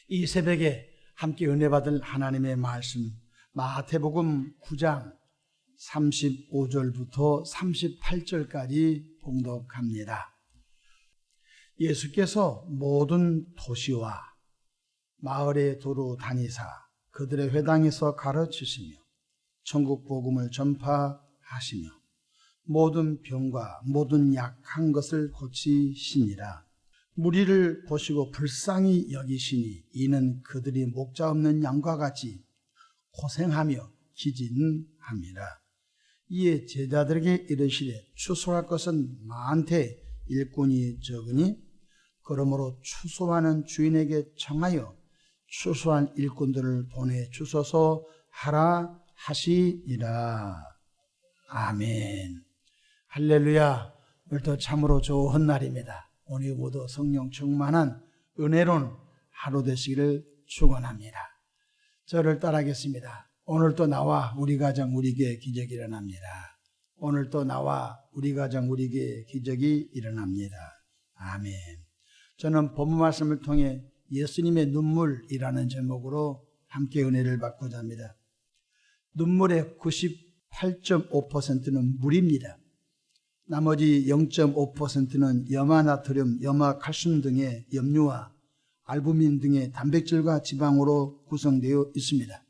이 새벽에 함께 은혜 받을 하나님의 말씀, 마태복음 9장 35절부터 38절까지 봉독합니다. 예수께서 모든 도시와 마을에 두루 다니사 그들의 회당에서 가르치시며 천국 복음을 전파하시며 모든 병과 모든 약한 것을 고치시니라. 무리를 보시고 불쌍히 여기시니 이는 그들이 목자 없는 양과 같이 고생하며 기진함이라. 이에 제자들에게 이르시되 추수할 것은 많되 일꾼이 적으니 그러므로 추수하는 주인에게 청하여 추수한 일꾼들을 보내주소서 하라 하시니라. 아멘. 할렐루야. 오늘도 참으로 좋은 날입니다. 오늘 모두 성령 충만한 은혜로운 하루 되시기를 축원합니다. 저를 따라하겠습니다. 오늘도 나와 우리 가정 우리 교회 기적이 일어납니다. 오늘도 나와 우리 가정 우리 교회 기적이 일어납니다. 아멘. 저는 본문 말씀을 통해 예수님의 눈물이라는 제목으로 함께 은혜를 받고자 합니다. 눈물의 98.5%는 물입니다. 나머지 0.5%는 염화나트륨, 염화칼슘 등의 염류와 알부민 등의 단백질과 지방으로 구성되어 있습니다.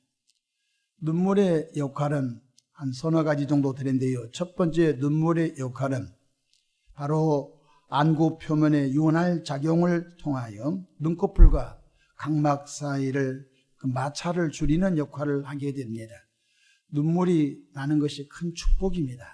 눈물의 역할은 한 서너 가지 정도 되는데요. 첫 번째 눈물의 역할은 바로 안구 표면의 윤활 작용을 통하여 눈꺼풀과 각막 사이를 마찰을 줄이는 역할을 하게 됩니다. 눈물이 나는 것이 큰 축복입니다.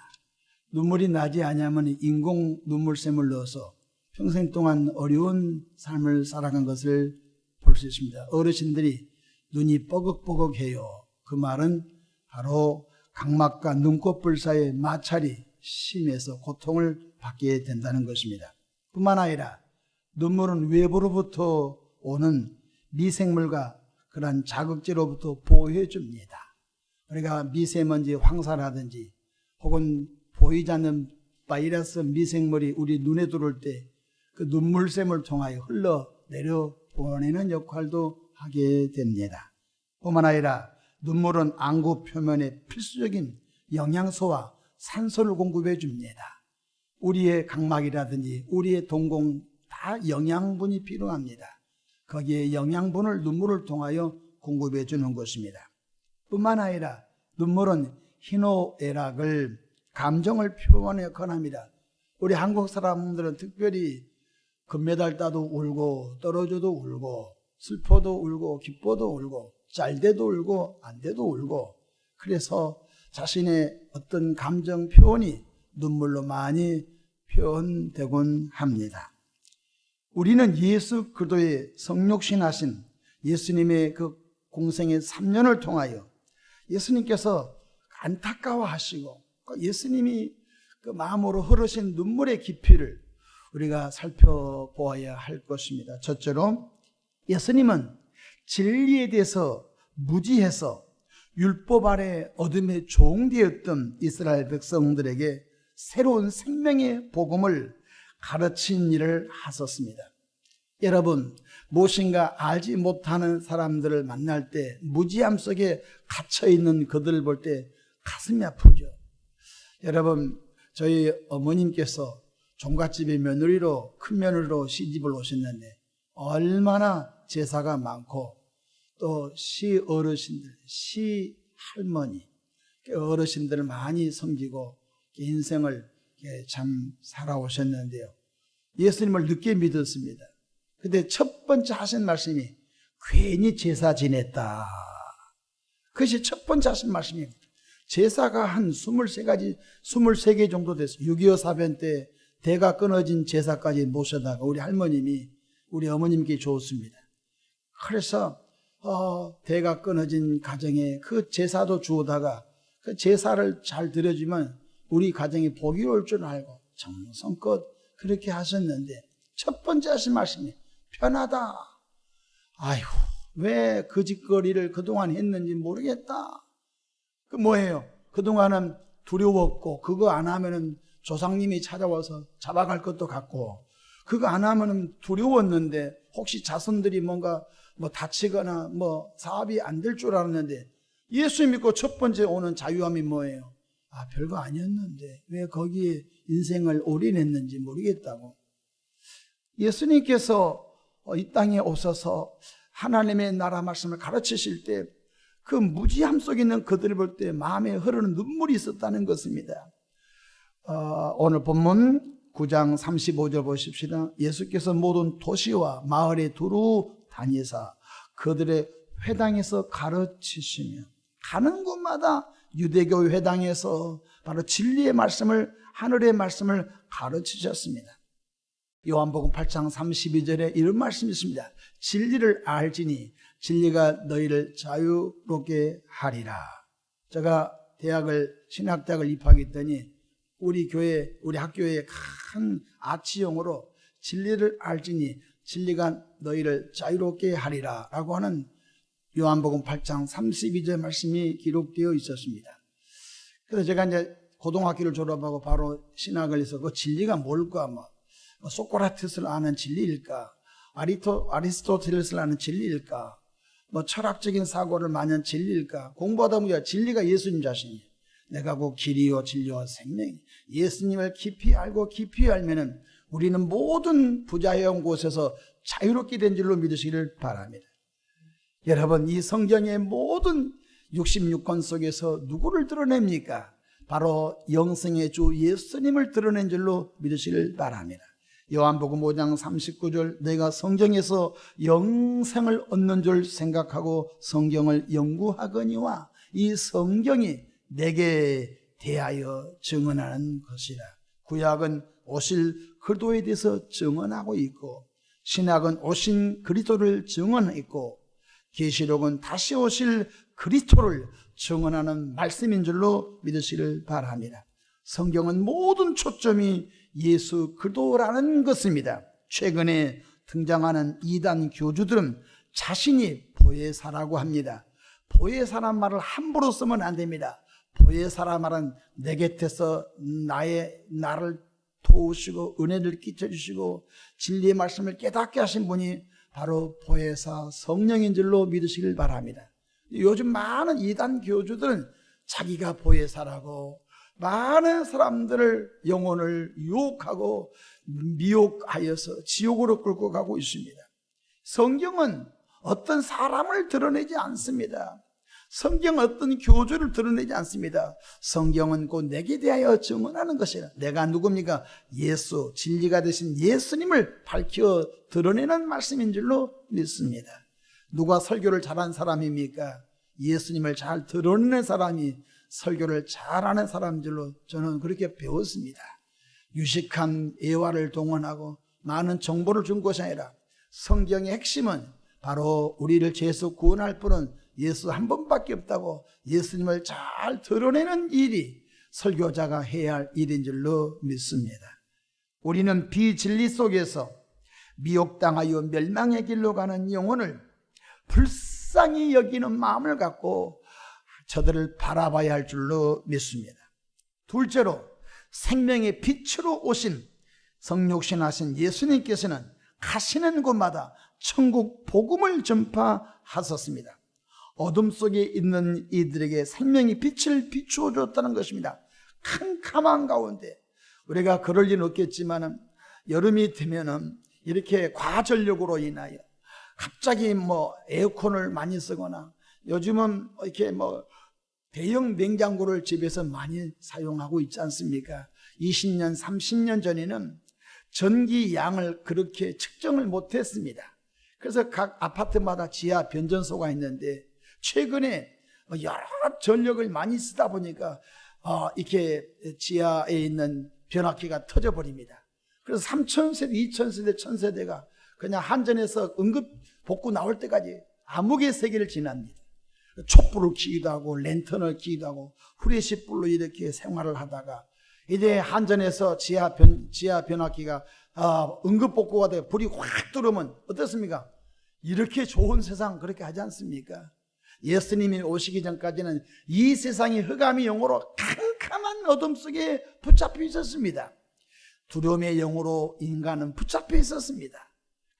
눈물이 나지 않으면 인공 눈물샘을 넣어서 평생 동안 어려운 삶을 살아간 것을 볼 수 있습니다. 어르신들이 눈이 뻐걱뻐걱해요. 그 말은 바로 각막과 눈꺼풀 사이의 마찰이 심해서 고통을 받게 된다는 것입니다. 뿐만 아니라 눈물은 외부로부터 오는 미생물과 그러한 자극제로부터 보호해 줍니다. 우리가 미세먼지 황사라든지 혹은 보이지 않는 바이러스 미생물이 우리 눈에 들어올 때 그 눈물샘을 통하여 흘러내려 보내는 역할도 하게 됩니다. 뿐만 아니라 눈물은 안구 표면에 필수적인 영양소와 산소를 공급해 줍니다. 우리의 각막이라든지 우리의 동공 다 영양분이 필요합니다. 거기에 영양분을 눈물을 통하여 공급해 주는 것입니다. 뿐만 아니라 눈물은 희노애락을 감정을 표현하는 역할을 합니다. 우리 한국 사람들은 특별히 금메달 따도 울고 떨어져도 울고 슬퍼도 울고 기뻐도 울고 잘돼도 울고 안돼도 울고 그래서 자신의 어떤 감정 표현이 눈물로 많이 표현되곤 합니다. 우리는 예수 그리스도의 성육신하신 예수님의 그 공생의 3년을 통하여 예수님께서 안타까워하시고 예수님이 그 마음으로 흐르신 눈물의 깊이를 우리가 살펴보아야 할 것입니다. 첫째로 예수님은 진리에 대해서 무지해서 율법 아래 어둠의 종되었던 이스라엘 백성들에게 새로운 생명의 복음을 가르친 일을 하셨습니다. 여러분, 무엇인가 알지 못하는 사람들을 만날 때 무지함 속에 갇혀있는 그들을 볼 때 가슴이 아프죠. 여러분, 저희 어머님께서 종갓집의 며느리로 큰 며느리로 시집을 오셨는데 얼마나 제사가 많고 또 시어르신들, 시할머니 어르신들을 많이 섬기고 인생을 참 살아오셨는데요. 예수님을 늦게 믿었습니다. 근데 첫 번째 하신 말씀이 괜히 제사 지냈다. 그것이 첫 번째 하신 말씀입니다. 제사가 한 23개 정도 됐어요. 6.25 사변 때 대가 끊어진 제사까지 모셔다가 우리 할머님이 우리 어머님께 줬습니다. 그래서 대가 끊어진 가정에 그 제사도 주우다가 그 제사를 잘 드려주면 우리 가정에 복이 올 줄 알고 정성껏 그렇게 하셨는데 첫 번째 하신 말씀이 편하다. 아이고, 왜 그 짓거리를 그동안 했는지 모르겠다. 그 뭐예요? 그동안은 두려웠고 그거 안 하면은 조상님이 찾아와서 잡아갈 것도 같고 그거 안 하면은 두려웠는데 혹시 자손들이 뭔가 다치거나 사업이 안 될 줄 알았는데 예수 믿고 첫 번째 오는 자유함이 뭐예요? 별거 아니었는데 왜 거기에 인생을 올인했는지 모르겠다고. 예수님께서 이 땅에 오셔서 하나님의 나라 말씀을 가르치실 때 그 무지함 속에 있는 그들을 볼 때 마음에 흐르는 눈물이 있었다는 것입니다. 오늘 본문 9장 35절 보십시다. 예수께서 모든 도시와 마을에 두루 다니사 그들의 회당에서 가르치시며, 가는 곳마다 유대교 회당에서 바로 진리의 말씀을, 하늘의 말씀을 가르치셨습니다. 요한복음 8장 32절에 이런 말씀이 있습니다. 진리를 알지니 진리가 너희를 자유롭게 하리라. 제가 신학대학을 입학했더니 우리 학교에 큰 아치형으로 진리를 알지니 진리가 너희를 자유롭게 하리라 라고 하는 요한복음 8장 32절 말씀이 기록되어 있었습니다. 그래서 제가 이제 고등학교를 졸업하고 바로 신학을 해서 그 진리가 뭘까? 소크라테스를 아는 진리일까? 아리스토텔레스를 아는 진리일까? 철학적인 사고를 많은 진리일까? 공부하다 보니까 진리가 예수님 자신이에요. 내가 곧 길이요 진리요 생명이. 예수님을 깊이 알고 깊이 알면은 우리는 모든 부자여운 곳에서 자유롭게 된 줄로 믿으시기를 바랍니다. 여러분, 이 성경의 모든 66권 속에서 누구를 드러냅니까? 바로 영생의 주 예수님을 드러낸 줄로 믿으시기를 바랍니다. 요한복음 5장 39절, 내가 성경에서 영생을 얻는 줄 생각하고 성경을 연구하거니와 이 성경이 내게 대하여 증언하는 것이라. 구약은 오실 그리스도에 대해서 증언하고 있고, 신약은 오신 그리스도를 증언했고, 계시록은 다시 오실 그리스도를 증언하는 말씀인 줄로 믿으시기를 바랍니다. 성경은 모든 초점이 예수 그리스도라는 것입니다. 최근에 등장하는 이단 교주들은 자신이 보혜사라고 합니다. 보혜사란 말을 함부로 쓰면 안 됩니다. 보혜사란 말은 내 곁에서 나를 도우시고 은혜를 끼쳐주시고 진리의 말씀을 깨닫게 하신 분이 바로 보혜사 성령인 줄로 믿으시길 바랍니다. 요즘 많은 이단 교주들은 자기가 보혜사라고 많은 사람들을 영혼을 유혹하고 미혹하여서 지옥으로 끌고 가고 있습니다. 성경은 어떤 사람을 드러내지 않습니다. 성경은 어떤 교주를 드러내지 않습니다. 성경은 곧 내게 대하여 증언하는 것이라. 내가 누굽니까? 예수, 진리가 되신 예수님을 밝혀 드러내는 말씀인 줄로 믿습니다. 누가 설교를 잘한 사람입니까? 예수님을 잘 드러내는 사람이 설교를 잘하는 사람인 줄로 저는 그렇게 배웠습니다. 유식한 예화를 동원하고 많은 정보를 준 것이 아니라 성경의 핵심은 바로 우리를 죄에서 구원할 분은 예수 한 번밖에 없다고 예수님을 잘 드러내는 일이 설교자가 해야 할 일인 줄로 믿습니다. 우리는 비진리 속에서 미혹당하여 멸망의 길로 가는 영혼을 불쌍히 여기는 마음을 갖고 저들을 바라봐야 할 줄로 믿습니다. 둘째로 생명의 빛으로 오신 성육신하신 예수님께서는 가시는 곳마다 천국 복음을 전파하셨습니다. 어둠 속에 있는 이들에게 생명의 빛을 비추어 줬다는 것입니다. 캄캄한 가운데, 우리가 그럴 리는 없겠지만 여름이 되면은 이렇게 과전력으로 인하여 갑자기 에어컨을 많이 쓰거나 요즘은 이렇게 대형 냉장고를 집에서 많이 사용하고 있지 않습니까? 20년, 30년 전에는 전기 양을 그렇게 측정을 못했습니다. 그래서 각 아파트마다 지하 변전소가 있는데 최근에 여러 전력을 많이 쓰다 보니까 이렇게 지하에 있는 변압기가 터져버립니다. 그래서 3,000세대, 2,000세대, 1,000세대가 그냥 한전에서 응급 복구 나올 때까지 암흑의 세계를 지납니다. 촛불을 켜기도 하고 랜턴을 켜기도 하고 후레쉬 불로 이렇게 생활을 하다가 이제 한전에서 지하 변압기가 응급 복구가 되고 불이 확 들어오면 어떻습니까? 이렇게 좋은 세상 그렇게 하지 않습니까? 예수님이 오시기 전까지는 이 세상이 흑암의 영으로 캄캄한 어둠 속에 붙잡혀 있었습니다. 두려움의 영으로 인간은 붙잡혀 있었습니다.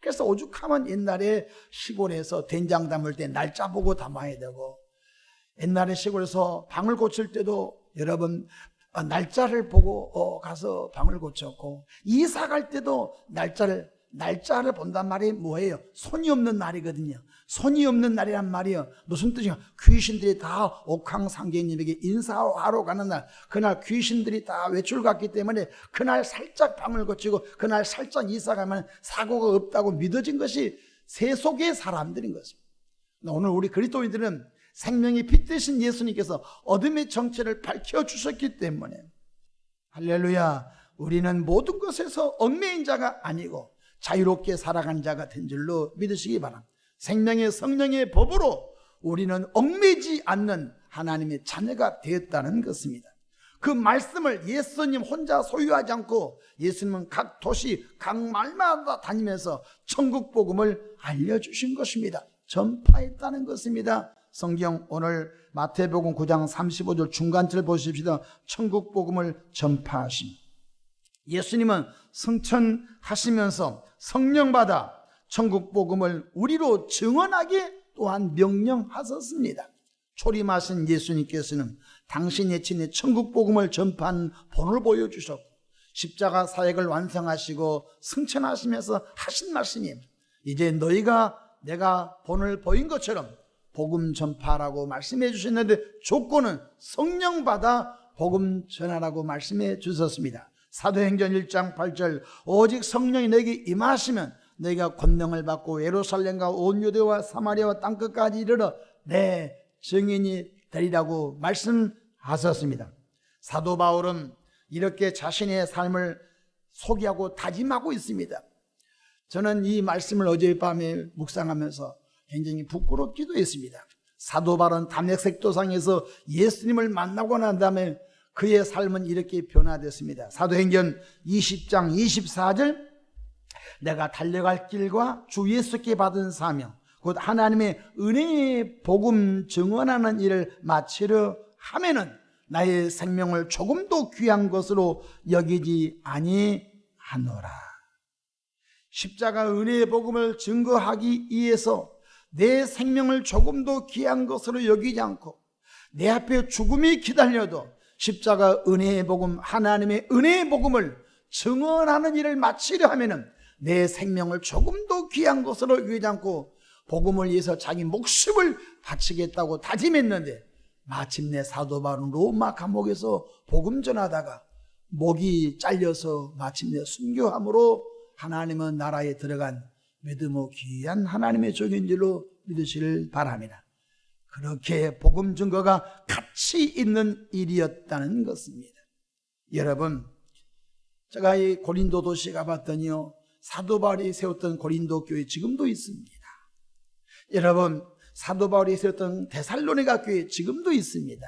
그래서 오죽하면 옛날에 시골에서 된장 담을 때 날짜 보고 담아야 되고, 옛날에 시골에서 방을 고칠 때도 여러분 날짜를 보고 가서 방을 고쳤고, 이사 갈 때도 날짜를 본단 말이 뭐예요? 손이 없는 날이거든요. 손이 없는 날이란 말이요, 무슨 뜻이냐? 귀신들이 다 옥황상제님에게 인사하러 가는 날, 그날 귀신들이 다 외출 갔기 때문에 그날 살짝 방을 고치고 그날 살짝 이사 가면 사고가 없다고 믿어진 것이 세속의 사람들인 것입니다. 오늘 우리 그리스도인들은 생명의 빛 되신 예수님께서 어둠의 정체를 밝혀주셨기 때문에, 할렐루야, 우리는 모든 것에서 얽매인 자가 아니고 자유롭게 살아간 자가 된 줄로 믿으시기 바랍니다. 생명의 성령의 법으로 우리는 얽매이지 않는 하나님의 자녀가 되었다는 것입니다. 그 말씀을 예수님 혼자 소유하지 않고 예수님은 각 도시 각 마을마다 다니면서 천국 복음을 알려주신 것입니다. 전파했다는 것입니다. 성경 오늘 마태복음 9장 35절 중간절 보십시다. 천국 복음을 전파하심. 예수님은 승천하시면서 성령 받아 천국 복음을 우리로 증언하게 또한 명령하셨습니다. 초림하신 예수님께서는 당신의 친히 천국 복음을 전파한 본을 보여주셨고, 십자가 사역을 완성하시고 승천하시면서 하신 말씀이, 이제 너희가 내가 본을 보인 것처럼 복음 전파라고 말씀해 주셨는데, 조건은 성령 받아 복음 전하라고 말씀해 주셨습니다. 사도행전 1장 8절, 오직 성령이 너에게 임하시면 너희가 권능을 받고 예루살렘과 온 유대와 사마리아와 땅끝까지 이르러 내 증인이 되리라고 말씀하셨습니다. 사도 바울은 이렇게 자신의 삶을 소개하고 다짐하고 있습니다. 저는 이 말씀을 어젯밤에 묵상하면서 굉장히 부끄럽기도 했습니다. 사도 바울은 담메색도상에서 예수님을 만나고 난 다음에 그의 삶은 이렇게 변화됐습니다. 사도행전 20장 24절, 내가 달려갈 길과 주 예수께 받은 사명 곧 하나님의 은혜의 복음 증언하는 일을 마치려 하면은 나의 생명을 조금도 귀한 것으로 여기지 아니하노라. 십자가 은혜의 복음을 증거하기 위해서 내 생명을 조금도 귀한 것으로 여기지 않고 내 앞에 죽음이 기다려도 십자가 은혜의 복음, 하나님의 은혜의 복음을 증언하는 일을 마치려 하면은 내 생명을 조금도 귀한 것으로 여기지 않고 복음을 위해서 자기 목숨을 바치겠다고 다짐했는데, 마침내 사도 바울은 로마 감옥에서 복음 전하다가 목이 잘려서 마침내 순교함으로 하나님의 나라에 들어간 믿음의 귀한 하나님의 종인 줄로 믿으시길 바랍니다. 그렇게 복음 증거가 가치 있는 일이었다는 것입니다. 여러분, 제가 이 고린도 도시 가봤더니요, 사도 바울이 세웠던 고린도 교회 지금도 있습니다. 여러분, 사도 바울이 세웠던 데살로니가 교회 지금도 있습니다.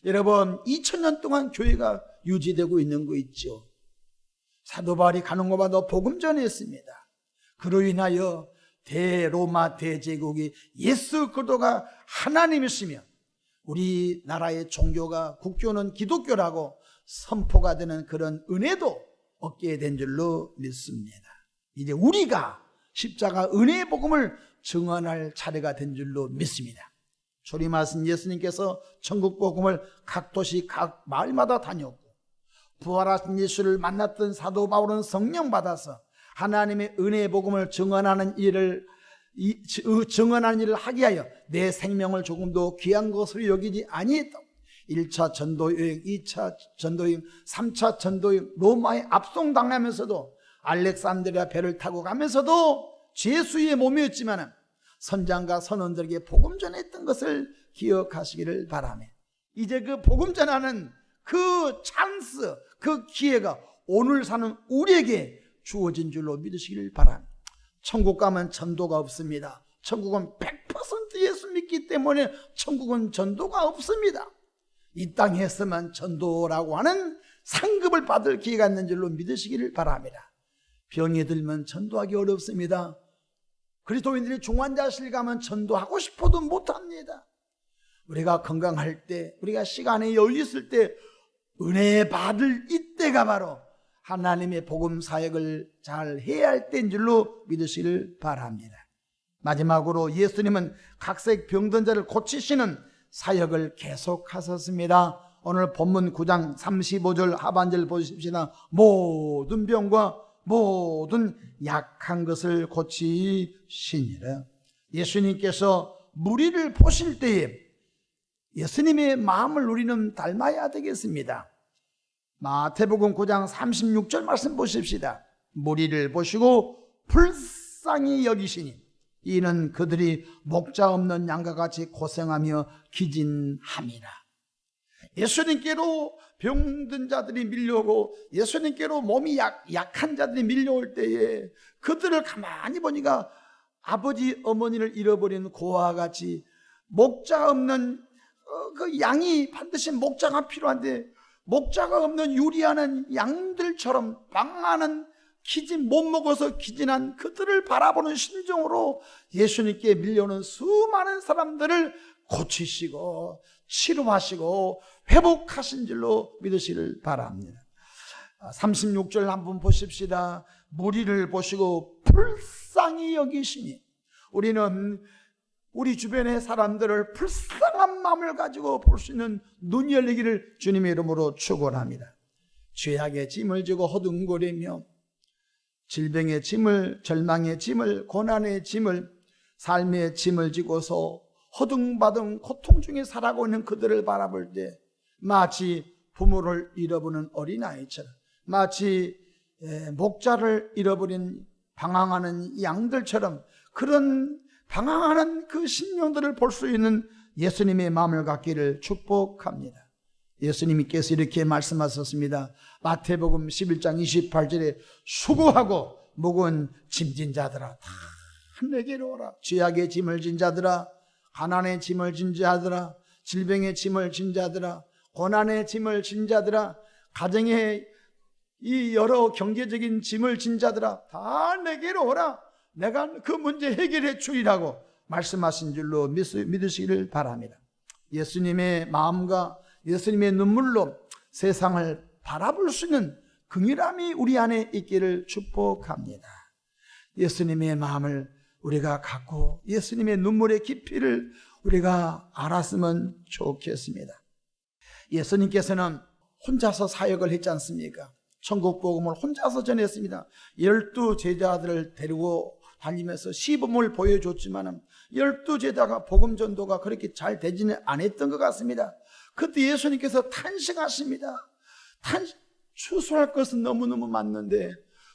여러분, 2000년 동안 교회가 유지되고 있는 거 있죠. 사도 바울이 가는 곳마다 복음 전했습니다. 그로 인하여 대로마 대제국이 예수 그리스도가 하나님이시며 우리나라의 종교가 국교는 기독교라고 선포가 되는 그런 은혜도 얻게 된 줄로 믿습니다. 이제 우리가 십자가 은혜의 복음을 증언할 차례가 된 줄로 믿습니다. 초림하신 예수님께서 천국 복음을 각 도시 각 마을마다 다녔고, 부활하신 예수를 만났던 사도 바울은 성령 받아서 하나님의 은혜의 복음을 증언하는 일을 하게 하여 내 생명을 조금도 귀한 것으로 여기지 아니했다고. 1차 전도여행, 2차 전도여행, 3차 전도여행, 로마에 압송당하면서도 알렉산드리아 배를 타고 가면서도 죄수의 몸이었지만 선장과 선원들에게 복음 전했던 것을 기억하시기를 바라며, 이제 그 복음 전하는 그 찬스, 그 기회가 오늘 사는 우리에게 주어진 줄로 믿으시기를 바랍니다. 천국 가면 전도가 없습니다. 천국은 100% 예수 믿기 때문에 천국은 전도가 없습니다. 이 땅에서만 전도라고 하는 상급을 받을 기회가 있는 줄로 믿으시기를 바랍니다. 병이 들면 전도하기 어렵습니다. 그리스도인들이 중환자실 가면 전도하고 싶어도 못합니다. 우리가 건강할 때, 우리가 시간이 여유 있을 때 은혜 받을 이때가 바로 하나님의 복음 사역을 잘 해야 할 때인 줄로 믿으시길 바랍니다. 마지막으로 예수님은 각색 병든 자를 고치시는 사역을 계속하셨습니다. 오늘 본문 9장 35절 하반절 보십시다. 모든 병과 모든 약한 것을 고치시니라. 예수님께서 무리를 보실 때에 예수님의 마음을 우리는 닮아야 되겠습니다. 마태복음 9장 36절 말씀 보십시다. 무리를 보시고 불쌍히 여기시니 이는 그들이 목자 없는 양과 같이 고생하며 기진함이라. 예수님께로 병든 자들이 밀려오고 예수님께로 몸이 약한 자들이 밀려올 때에 그들을 가만히 보니까 아버지 어머니를 잃어버린 고아와 같이 목자 없는 그 양이 반드시 목자가 필요한데 목자가 없는 유리하는 양들처럼 방황하는 못 먹어서 기진한 그들을 바라보는 심정으로 예수님께 밀려오는 수많은 사람들을 고치시고 치료하시고 회복하신 줄로 믿으시길 바랍니다. 36절 한번 보십시다. 무리를 보시고 불쌍히 여기시니 우리는 우리 주변의 사람들을 불쌍한 마음을 가지고 볼 수 있는 눈이 열리기를 주님의 이름으로 축원합니다. 죄악의 짐을 지고 허둥거리며 질병의 짐을, 절망의 짐을, 고난의 짐을, 삶의 짐을 지고서 허둥바둥 고통 중에 살아가고 있는 그들을 바라볼 때 마치 부모를 잃어버린 어린아이처럼 마치 목자를 잃어버린 방황하는 양들처럼 그런 방황하는 그 심령들을 볼 수 있는 예수님의 마음을 갖기를 축복합니다. 예수님께서 이렇게 말씀하셨습니다. 마태복음 11장 28절에 수고하고 무거운 짐진 자들아 다 내게로 오라. 죄악의 짐을 진 자들아, 가난의 짐을 진 자들아, 질병의 짐을 진 자들아, 고난의 짐을 진 자들아, 가정의 이 여러 경제적인 짐을 진 자들아 다 내게로 오라. 내가 그 문제 해결해 주리라고 말씀하신 줄로 믿으시기를 바랍니다. 예수님의 마음과 예수님의 눈물로 세상을 바라볼 수 있는 긍휼함이 우리 안에 있기를 축복합니다. 예수님의 마음을 우리가 갖고 예수님의 눈물의 깊이를 우리가 알았으면 좋겠습니다. 예수님께서는 혼자서 사역을 했지 않습니까? 천국 복음을 혼자서 전했습니다. 12 제자들을 데리고 다니면서 시범을 보여줬지만 12 제자가 복음 전도가 그렇게 잘 되지는 않았던 것 같습니다. 그때 예수님께서 탄식하십니다. 추수할 것은 너무너무 많는데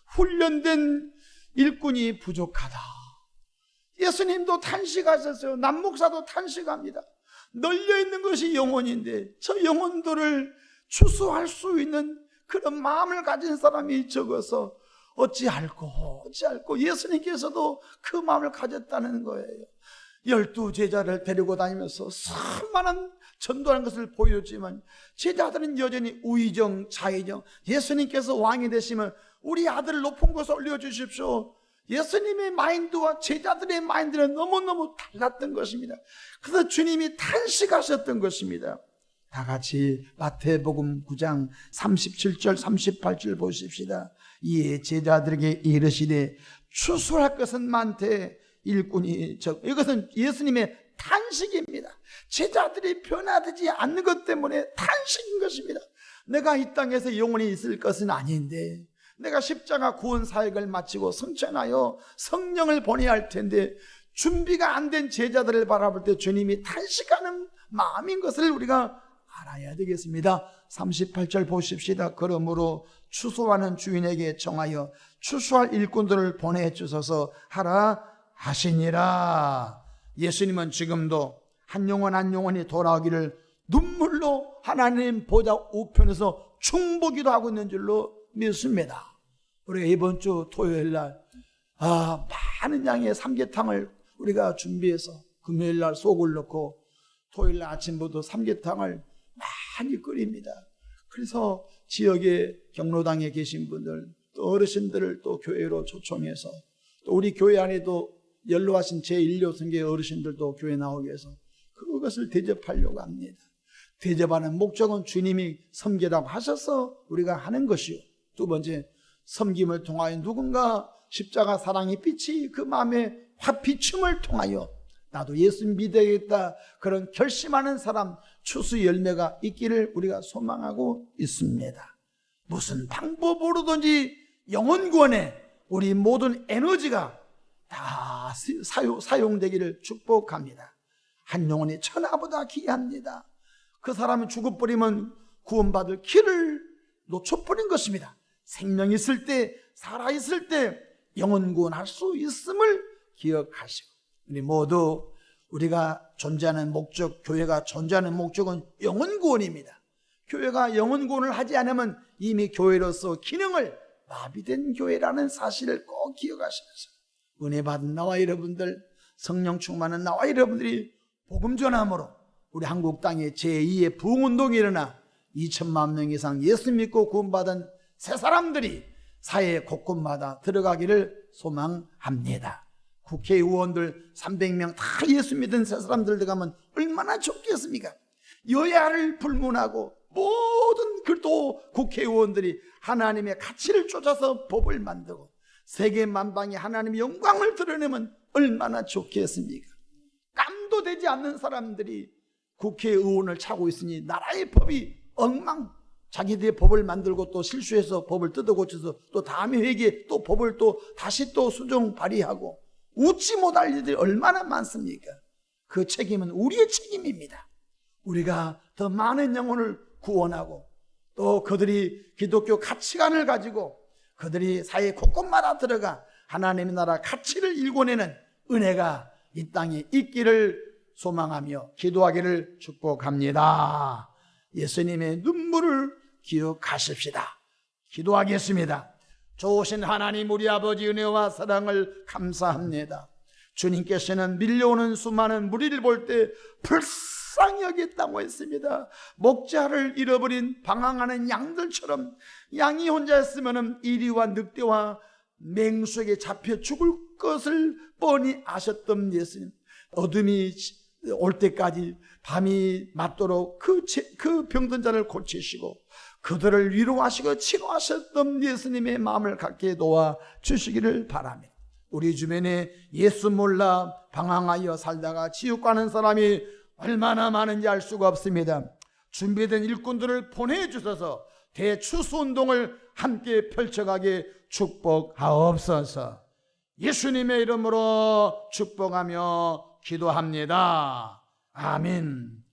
훈련된 일꾼이 부족하다. 예수님도 탄식하셨어요. 남목사도 탄식합니다. 널려있는 것이 영혼인데 저 영혼들을 추수할 수 있는 그런 마음을 가진 사람이 적어서 어찌할꼬 예수님께서도 그 마음을 가졌다는 거예요. 12 제자를 데리고 다니면서 수많은 전도하는 것을 보여줬지만 제자들은 여전히 우의정, 자의정, 예수님께서 왕이 되시면 우리 아들을 높은 곳에 올려주십시오. 예수님의 마인드와 제자들의 마인드는 너무너무 달랐던 것입니다. 그래서 주님이 탄식하셨던 것입니다. 다 같이 마태복음 9장 37절 38절 보십시다. 이에 제자들에게 이르시되 추수할 것은 많되 일꾼이 적. 이것은 예수님의 탄식입니다. 제자들이 변화되지 않는 것 때문에 탄식인 것입니다. 내가 이 땅에서 영원히 있을 것은 아닌데 내가 십자가 구원 사역을 마치고 성천하여 성령을 보내야 할 텐데 준비가 안 된 제자들을 바라볼 때 주님이 탄식하는 마음인 것을 우리가 알아야 되겠습니다. 38절 보십시다. 그러므로 추수하는 주인에게 정하여 추수할 일꾼들을 보내주소서 하라 하시니라. 예수님은 지금도 한 영혼 한 영혼이 돌아오기를 눈물로 하나님 보좌 우편에서 충보기도 하고 있는 줄로 믿습니다. 우리가 이번 주 토요일 날 많은 양의 삼계탕을 우리가 준비해서 금요일 날 속을 넣고 토요일 날 아침부터 삼계탕을 많이 끓입니다. 그래서 지역의 경로당에 계신 분들 또 어르신들을 또 교회로 초청해서 또 우리 교회 안에도 연로하신 제1료성계 어르신들도 교회 나오기 위해서 그것을 대접하려고 합니다. 대접하는 목적은 주님이 섬기라고 하셔서 우리가 하는 것이요. 두 번째, 섬김을 통하여 누군가 십자가 사랑의 빛이 그 마음에 확 비춤을 통하여 나도 예수 믿어야겠다, 그런 결심하는 사람, 추수 열매가 있기를 우리가 소망하고 있습니다. 무슨 방법으로든지 영혼 구원에 우리 모든 에너지가 다 사용되기를 축복합니다. 한 영혼이 천하보다 귀합니다. 그 사람이 죽어버리면 구원받을 길을 놓쳐버린 것입니다. 생명 있을 때, 살아있을 때 영혼 구원할 수 있음을 기억하시고, 우리 모두 우리가 존재하는 목적, 교회가 존재하는 목적은 영혼 구원입니다. 교회가 영혼 구원을 하지 않으면 이미 교회로서 기능을 마비된 교회라는 사실을 꼭 기억하시면서, 은혜 받은 나와 여러분들, 성령 충만한 나와 여러분들이 복음 전함으로 우리 한국 땅에 제2의 부흥운동이 일어나 2천만 명 이상 예수 믿고 구원받은 새 사람들이 사회 곳곳마다 들어가기를 소망합니다. 국회의원들 300명 다 예수 믿은 새 사람들 들어가면 얼마나 좋겠습니까? 여야를 불문하고 모든 또 국회의원들이 하나님의 가치를 쫓아서 법을 만들고 세계 만방에 하나님의 영광을 드러내면 얼마나 좋겠습니까? 깜도 되지 않는 사람들이 국회의원을 차고 있으니 나라의 법이 엉망, 자기들의 법을 만들고 또 실수해서 법을 뜯어고쳐서 또 다음에 회기에 또 법을 또 다시 또 수정 발의하고 웃지 못할 일들이 얼마나 많습니까? 그 책임은 우리의 책임입니다. 우리가 더 많은 영혼을 구원하고 또 그들이 기독교 가치관을 가지고 그들이 사회 곳곳마다 들어가 하나님의 나라 가치를 일궈내는 은혜가 이 땅에 있기를 소망하며 기도하기를 축복합니다. 예수님의 눈물을 기억하십시다. 기도하겠습니다. 좋으신 하나님, 우리 아버지 은혜와 사랑을 감사합니다. 주님께서는 밀려오는 수많은 무리를 볼 때 불쌍히 여겼다고 했습니다. 목자를 잃어버린 방황하는 양들처럼 양이 혼자 있으면 이리와 늑대와 맹수에게 잡혀 죽을 것을 뻔히 아셨던 예수님, 어둠이 올 때까지 밤이 맞도록 그 병든 자를 고치시고 그들을 위로하시고 치료하셨던 예수님의 마음을 갖게 도와 주시기를 바랍니다. 우리 주변에 예수 몰라 방황하여 살다가 지옥 가는 사람이 얼마나 많은지 알 수가 없습니다. 준비된 일꾼들을 보내주셔서 대추수운동을 함께 펼쳐가게 축복하옵소서. 예수님의 이름으로 축복하며 기도합니다. 아멘.